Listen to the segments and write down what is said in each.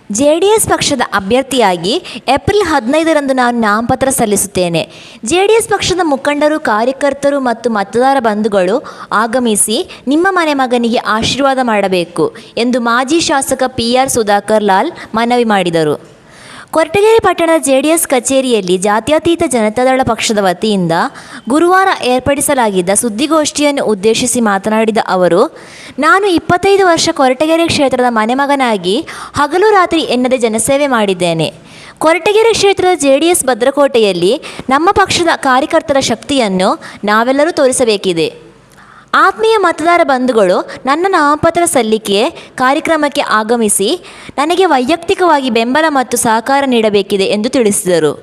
JDS ಪಕ್ಷದ ಅಭ್ಯರ್ಥಿಯಾಗಿ April 15ರಂದು ನಾನು ನಾಮಪತ್ರ ಸಲ್ಲಿಸುತ್ತೇನೆ. JDS ಪಕ್ಷದ ಮುಖಂಡರು, ಕಾರ್ಯಕರ್ತರು ಮತ್ತು ಮತದಾರ ಬಂಧುಗಳು ಆಗಮಿಸಿ ನಿಮ್ಮ ಮನೆ ಮಗನಿಗೆ ಆಶೀರ್ವಾದ ಮಾಡಬೇಕು ಎಂದು ಮಾಜಿ ಶಾಸಕ PR ಸುಧಾಕರ್ ಲಾಲ್ ಮನವಿ ಮಾಡಿದರು. ಕೊರಟಗೆರೆ ಪಟ್ಟಣದ JDS ಕಚೇರಿಯಲ್ಲಿ ಜಾತ್ಯತೀತ ಜನತಾದಳ ಪಕ್ಷದ ವತಿಯಿಂದ ಗುರುವಾರ ಏರ್ಪಡಿಸಲಾಗಿದ್ದ ಸುದ್ದಿಗೋಷ್ಠಿಯನ್ನು ಉದ್ದೇಶಿಸಿ ಮಾತನಾಡಿದ ಅವರು, ನಾನು 25 ವರ್ಷ ಕೊರಟಗೆರೆ ಕ್ಷೇತ್ರದ ಮನೆಮಗನಾಗಿ ಹಗಲು ರಾತ್ರಿ ಎನ್ನದೆ ಜನಸೇವೆ ಮಾಡಿದ್ದೇನೆ. ಕೊರಟಗೆರೆ ಕ್ಷೇತ್ರದ JDS ಭದ್ರಕೋಟೆಯಲ್ಲಿ ನಮ್ಮ ಪಕ್ಷದ ಕಾರ್ಯಕರ್ತರ ಶಕ್ತಿಯನ್ನು ನಾವೆಲ್ಲರೂ ತೋರಿಸಬೇಕಿದೆ. ಆತ್ಮೀಯ ಮತದಾರ ಬಂಧುಗಳು ನನ್ನ ನಾಮಪತ್ರ ಸಲ್ಲಿಕೆ ಕಾರ್ಯಕ್ರಮಕ್ಕೆ ಆಗಮಿಸಿ ನನಗೆ ವೈಯಕ್ತಿಕವಾಗಿ ಬೆಂಬಲ ಮತ್ತು ಸಹಕಾರ ನೀಡಬೇಕಿದೆ ಎಂದು ತಿಳಿಸಿದರು.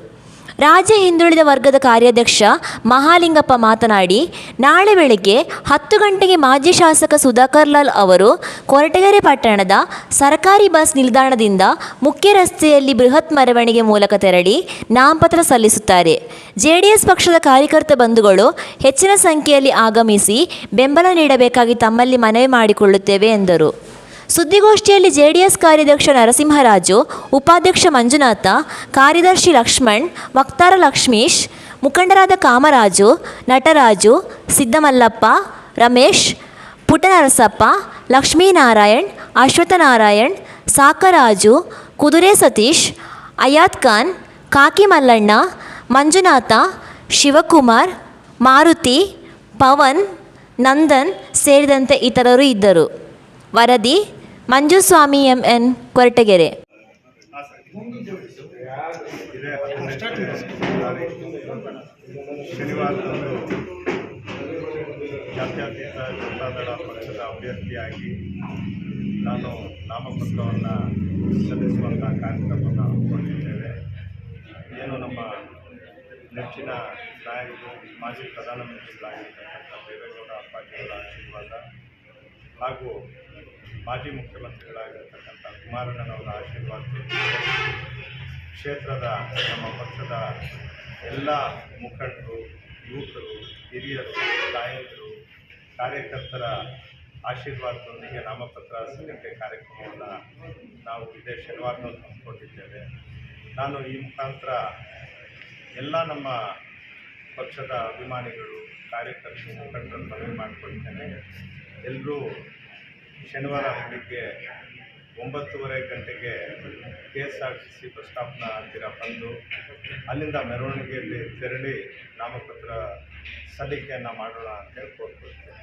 ರಾಜ್ಯ ಹಿಂದುಳಿದ ವರ್ಗದ ಕಾರ್ಯಾಧ್ಯಕ್ಷ ಮಹಾಲಿಂಗಪ್ಪ ಮಾತನಾಡಿ, ನಾಳೆ ಬೆಳಗ್ಗೆ 10 ಗಂಟೆಗೆ ಮಾಜಿ ಶಾಸಕ ಸುಧಾಕರ್ ಲಾಲ್ ಅವರು ಕೊರಟಗೆರೆ ಪಟ್ಟಣದ ಸರ್ಕಾರಿ ಬಸ್ ನಿಲ್ದಾಣದಿಂದ ಮುಖ್ಯ ರಸ್ತೆಯಲ್ಲಿ ಬೃಹತ್ ಮೆರವಣಿಗೆ ಮೂಲಕ ತೆರಳಿ ನಾಮಪತ್ರ ಸಲ್ಲಿಸುತ್ತಾರೆ. JDS ಪಕ್ಷದ ಕಾರ್ಯಕರ್ತ ಬಂಧುಗಳು ಹೆಚ್ಚಿನ ಸಂಖ್ಯೆಯಲ್ಲಿ ಆಗಮಿಸಿ ಬೆಂಬಲ ನೀಡಬೇಕಾಗಿ ತಮ್ಮಲ್ಲಿ ಮನವಿ ಮಾಡಿಕೊಳ್ಳುತ್ತೇವೆ ಎಂದರು. ಸುದ್ದಿಗೋಷ್ಠಿಯಲ್ಲಿ JDS ಕಾರ್ಯಾಧ್ಯಕ್ಷ ನರಸಿಂಹರಾಜು, ಉಪಾಧ್ಯಕ್ಷ ಮಂಜುನಾಥ, ಕಾರ್ಯದರ್ಶಿ ಲಕ್ಷ್ಮಣ್, ವಕ್ತಾರ ಲಕ್ಷ್ಮೀಶ್, ಮುಖಂಡರಾದ ಕಾಮರಾಜು, ನಟರಾಜು, ಸಿದ್ದಮಲ್ಲಪ್ಪ, ರಮೇಶ್, ಪುಟ್ಟನರಸಪ್ಪ, ಲಕ್ಷ್ಮೀನಾರಾಯಣ್, ಅಶ್ವತ್ಥನಾರಾಯಣ್, ಸಾಕರಾಜು, ಕುದುರೆ ಸತೀಶ್, ಅಯಾತ್ ಖಾನ್, ಕಾಕಿ ಮಲ್ಲಣ್ಣ, ಮಂಜುನಾಥ, ಶಿವಕುಮಾರ್, ಮಾರುತಿ, ಪವನ್, ನಂದನ್ ಸೇರಿದಂತೆ ಇತರರು ಇದ್ದರು. ವರದಿ ಮಂಜುಸ್ವಾಮಿ MN, ಕೊರಟಗೆರೆ. ಶನಿವಾರದಂದು ಜಾತ್ಯತೀತ ಜನತಾದಳ ಪಕ್ಷದ ಅಭ್ಯರ್ಥಿಯಾಗಿ ನಾನು ನಾಮಪತ್ರವನ್ನು ಸಲ್ಲಿಸುವಂಥ ಕಾರ್ಯಕ್ರಮವನ್ನು ಹಮ್ಮಿಕೊಂಡಿದ್ದೇವೆ. ಏನು ನಮ್ಮ ನೆಚ್ಚಿನ ನಾಯಕರು, ಮಾಜಿ ಪ್ರಧಾನಮಂತ್ರಿಗಳಾಗಿರ್ತಕ್ಕಂಥ ದೇವೇಗೌಡ ಪಾಟೀಲ್ ಆಶೀರ್ವಾದ ಹಾಗೂ ಮಾಜಿ ಮುಖ್ಯಮಂತ್ರಿಗಳಾಗಿರ್ತಕ್ಕಂಥ ಕುಮಾರಣ್ಣನವರ ಆಶೀರ್ವಾದ, ಕ್ಷೇತ್ರದ ನಮ್ಮ ಪಕ್ಷದ ಎಲ್ಲ ಮುಖಂಡರು, ಯುವಕರು, ಹಿರಿಯರು, ನಾಯಕರು, ಕಾರ್ಯಕರ್ತರ ಆಶೀರ್ವಾದದೊಂದಿಗೆ ನಾಮಪತ್ರ ಸಲ್ಲಿಕೆ ಕಾರ್ಯಕ್ರಮವನ್ನು ನಾವು ಇದೇ ಶನಿವಾರದಂದು ಹಮ್ಮಿಕೊಂಡಿದ್ದೇವೆ. ನಾನು ಈ ಮುಖಾಂತರ ಎಲ್ಲ ನಮ್ಮ ಪಕ್ಷದ ಅಭಿಮಾನಿಗಳು, ಕಾರ್ಯಕರ್ತರು, ಮುಖಂಡರನ್ನು ಮನವಿ ಮಾಡಿಕೊಳ್ತೇನೆ. ಎಲ್ಲರೂ ಶನಿವಾರ ಬೆಳಿಗ್ಗೆ 9:30 ಗಂಟೆಗೆ KSRTC ಬಸ್ ಸ್ಟಾಪ್ನ ಹತ್ತಿರ ಬಂದು ಅಲ್ಲಿಂದ ಮೆರವಣಿಗೆಯಲ್ಲಿ ತೆರಳಿ ನಾಮಪತ್ರ ಸಲ್ಲಿಕೆಯನ್ನು ಮಾಡೋಣ ಅಂತೇಳಿ ಕೋರ್ಕೊಳ್ತೇನೆ.